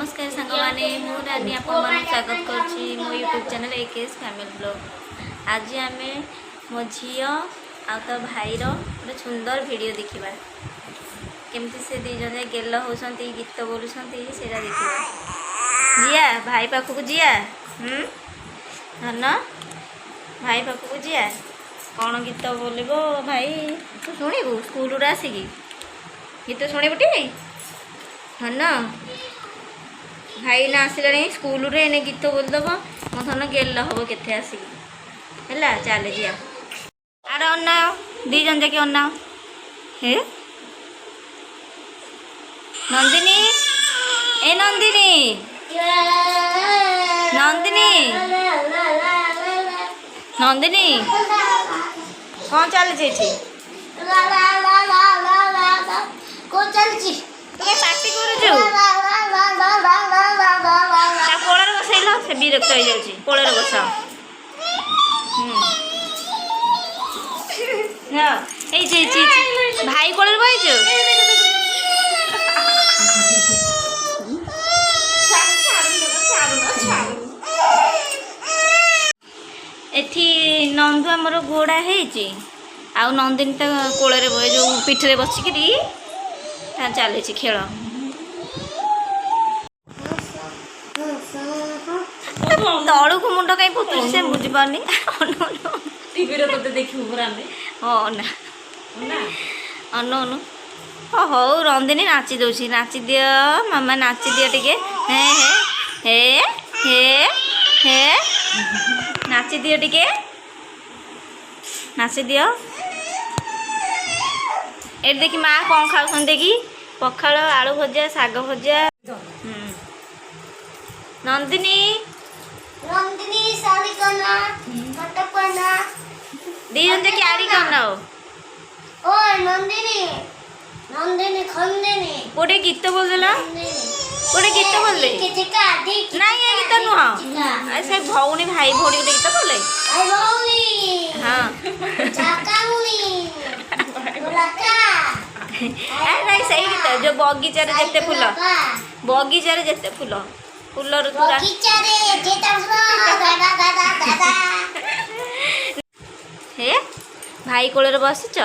नमस्कार सांग मैंने मुझे आपन स्वागत करुँच मो YouTube channel AKS family blog. आज आम मो झी आ तो भाईर गोटे सुंदर वीडियो देखा केमती से दी जन गेल होती गीत बोलुं से देखा जिया भाई पाखक जिया धन भाई पाखक जिया कौन गीत बोलो भाई तू शुणु स्कूल आसिकी गीत शुणु टी धन भाई ना आसला स्कूल रे गीत बोलदेव मो धन गेल हम के आसिकी है चले जी आड़ अनाओ दी जन जाके अनाओ हे नंदिनी ए नंदिनी नंदिनी नंदिनी कौन चलती पार्टी कोलर बसैल से विरक्त हो जाऊँ कोलर बस भाई कोलर बस एठी नंदू आमर घोड़ा है आउ नंदिनी तो कोलर जो पिठरे बसिकी चली खेल तलू को मुंड कहीं पुतु से बुझीपारनी टीवी देखू हाँ ना अनु अनु हो रंदिनी नाची दौची नाची दि मामा नाची दि टे हे हे हे हे नाची दि टे नाची दि ये देखी माँ कौन खाऊ देखी पखाड़ आलू भजा शाग भजा नंदिनी नंदिनी साड़ी करना मटक करना दीजन जे क्यारी करना ओ नंदिनी नंदिनी खंदिनी गोटे गीत बोल देला गोटे गीत बोल दे नहीं ये गीत नुह ऐसे भौनी भाई भौनी गोटे गीत बोले आई भौनी हां चाकाउनी गोलाका नहीं सही गीत जो बगीचा रे जते फूल बगीचा रे जते फूल फूल ऋतुरा हे भाई कोले बसच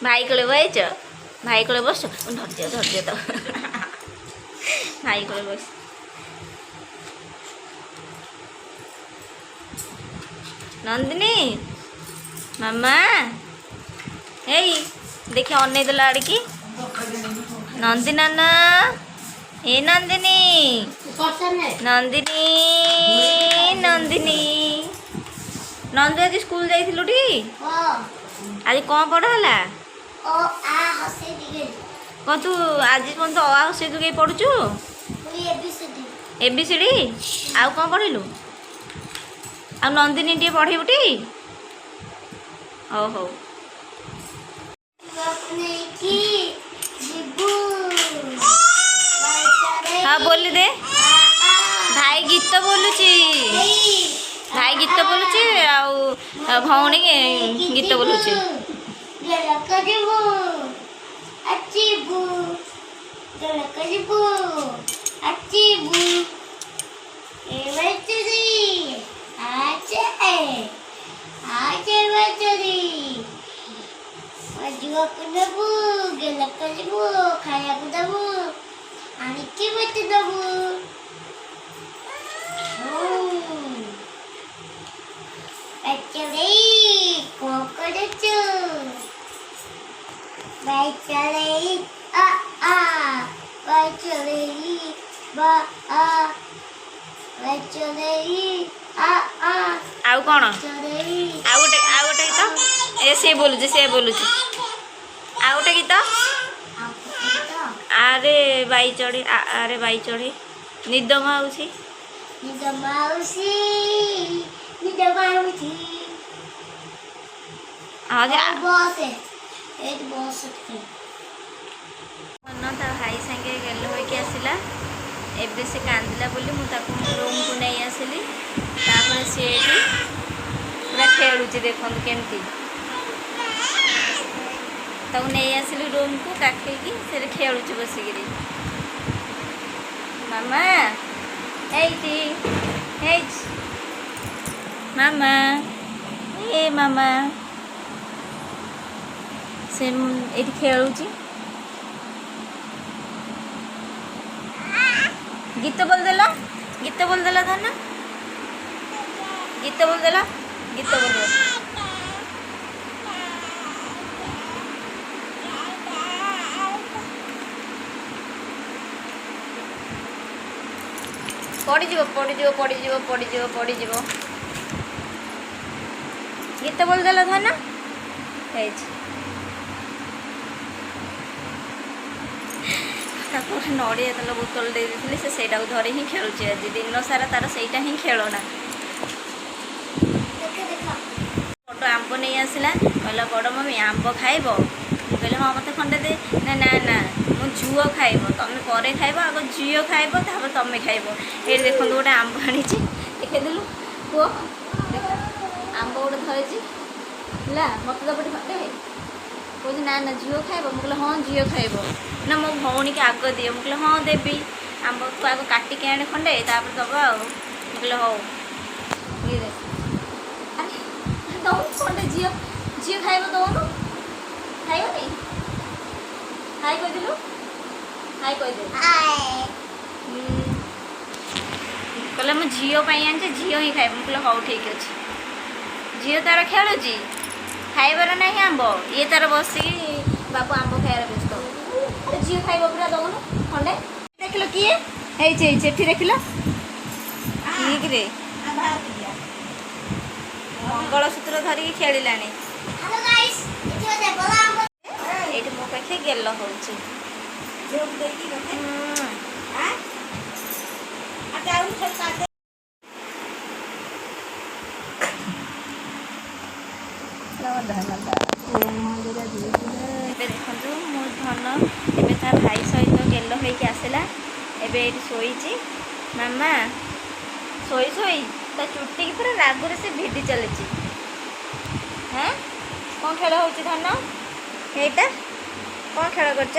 भाई कोले बस भाई कोले बस धर तो भाई कोले बस नंदिनी मामा हे देखिए अन्न देला आड़की नंदिना ना ए नंदिनी नंदिनी नंदिनी नंदू आज स्कूल जाइलु टी आज कौन पढ़ाला कौन तू आज कौन तो अ तू कहीं पढ़ुचु एबीसीडी आउ कौन पढ़िलु आ नंदिनी टे पढ़ेबु टी हो हाँ बोल दे भाई गीत बोलुची भाई गीत बोलुची आ भौणी गीत बोलुची खाया दबू आणखी बच्चे दबू बच्चे कोकड़च बच्चे आ आ बच्चे बा आ बच्चे आ आ आउ कौन आउ गोटे गीत ए से बोलुची आउ गोटे गीत आरे बाई चढ़ी आरे बाई चढ़ी निद माउसी हाँ मन ता भाई संगे गेल होके आसिला एबे से कांदिला बोली मु ताको रूम को नहीं आसिली तापर से पूरा खेलुची देखन केमती ताऊ नहीं आसिली रूम को काखेकी से खेलुची बसिकी ମାମା ହେଇଛି ହେଇଛି ମାମା ଏ ମାମା ସେ ଏଇଠି ଖେଳୁଛି। ଗୀତ ବୋଲିଦେଲ ଧନ ଗୀତ ବୋଲିଦେଲ ଗୀତ ବୋଲିବ। ପଡ଼ିଯିବ ଗୀତ ବୋଲିଦେଲ ଧନ ହେଇଛି। ତାକୁ ଗୋଟେ ନଡ଼ିଆ ତେଲ ବୋତଲ ଦେଇଦେଇଥିଲି ସେ ସେଇଟାକୁ ଧରି ହିଁ ଖେଳୁଛି ଆଜି ଦିନ ସାରା ତାର ସେଇଟା ହିଁ ଖେଳନା। ବଡ଼ ଆମ୍ବ ନେଇ ଆସିଲା କହିଲା ବଡ଼ ମମି ଆମ୍ବ ଖାଇବ। ମୁଁ କହିଲି ହଁ ମୋତେ ଖଣ୍ଡେ ଦେ। ନା ନା ନା ମୋ ଝିଅ ଖାଇବ ତମେ ପରେ ଖାଇବ ଆଗ ଝିଅ ଖାଇବ ତାପରେ ତମେ ଖାଇବ। ଏଇଠି ଦେଖନ୍ତୁ ଗୋଟେ ଆମ୍ବ ଆଣିଛି ଦେଖେଇଦେଲୁ ପୁଅ ଦେଖ ଆମ୍ବ ଗୋଟେ ଧରିଛି ହେଲା ମୋତେ ତ ଗୋଟେ ଖଣ୍ଡେ କହୁଛି ନା ନା ଝିଅ ଖାଇବ। ମୁଁ କହିଲି ହଁ ଝିଅ ଖାଇବ। ନା ମୋ ଭଉଣୀକି ଆଗ ଦିଅ। ମୁଁ କହିଲି ହଁ ଦେବି ଆମ୍ବ ତୁ ଆଗ କାଟିକି ଆଣେ ଖଣ୍ଡେ ତାପରେ ଦେବା ଆଉ। ମୁଁ କହିଲି ହଉ ଇଏ ଆରେ ଦଉନୁ ଖଣ୍ଡେ ଝିଅ ଖାଇବ ଦଉନୁ ଖାଇବନି ହାଇ କହିଦେଲୁ ହାଇ କହିଦେଲୁ କହିଲେ ମୁଁ ଝିଅ ପାଇଁ ଆଣିଛି ଝିଅ ହିଁ ଖାଇବ। ମୁଁ କହିଲି ହଉ ଠିକ୍ ଅଛି। ଝିଅ ତାର ଖେଳୁଛି ଖାଇବାର ନାହିଁ ଆମ୍ବ ଇଏ ତାର ବସିକି ବାବୁ ଆମ୍ବ ଖାଇବାର ବ୍ୟସ୍ତ। ଝିଅ ଖାଇବ ପୁରା ଦଉନୁ ଖଣ୍ଡେ। ଦେଖିଲ କିଏ ହେଇଛି ଏଠି ଦେଖିଲ କିରେ ମଙ୍ଗଳସୂତ୍ର ଧରିକି ଖେଳିଲାଣି। ଏଇଠି ମୋ ପାଖେ ଗେଲ ହଉଛି। ଏବେ ଦେଖନ୍ତୁ ମୋ ଧନ ଏବେ ତା ଭାଇ ସହିତ ଗେଲ ହେଇକି ଆସିଲା। ଏବେ ଏଇଠି ଶୋଇଛି ମାମା ଶୋଇ ତା ଚୁଟିକି ପୁରା ରାଗୁରେ ସେ ଭିଡ଼ି ଚାଲିଛି। ହଁ କ'ଣ ଖେଳ ହେଉଛି ଧନ ଏଇଟା କ'ଣ ଖେଳ କରୁଛ?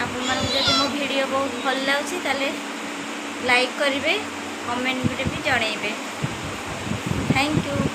ଆପଣମାନଙ୍କୁ ଯଦି ମୋ ଭିଡ଼ିଓ ବହୁତ ଭଲ ଲାଗୁଛି ତାହେଲେ ଲାଇକ୍ କରିବେ କମେଣ୍ଟରେ ବି ଜଣେଇବେ। Thank you.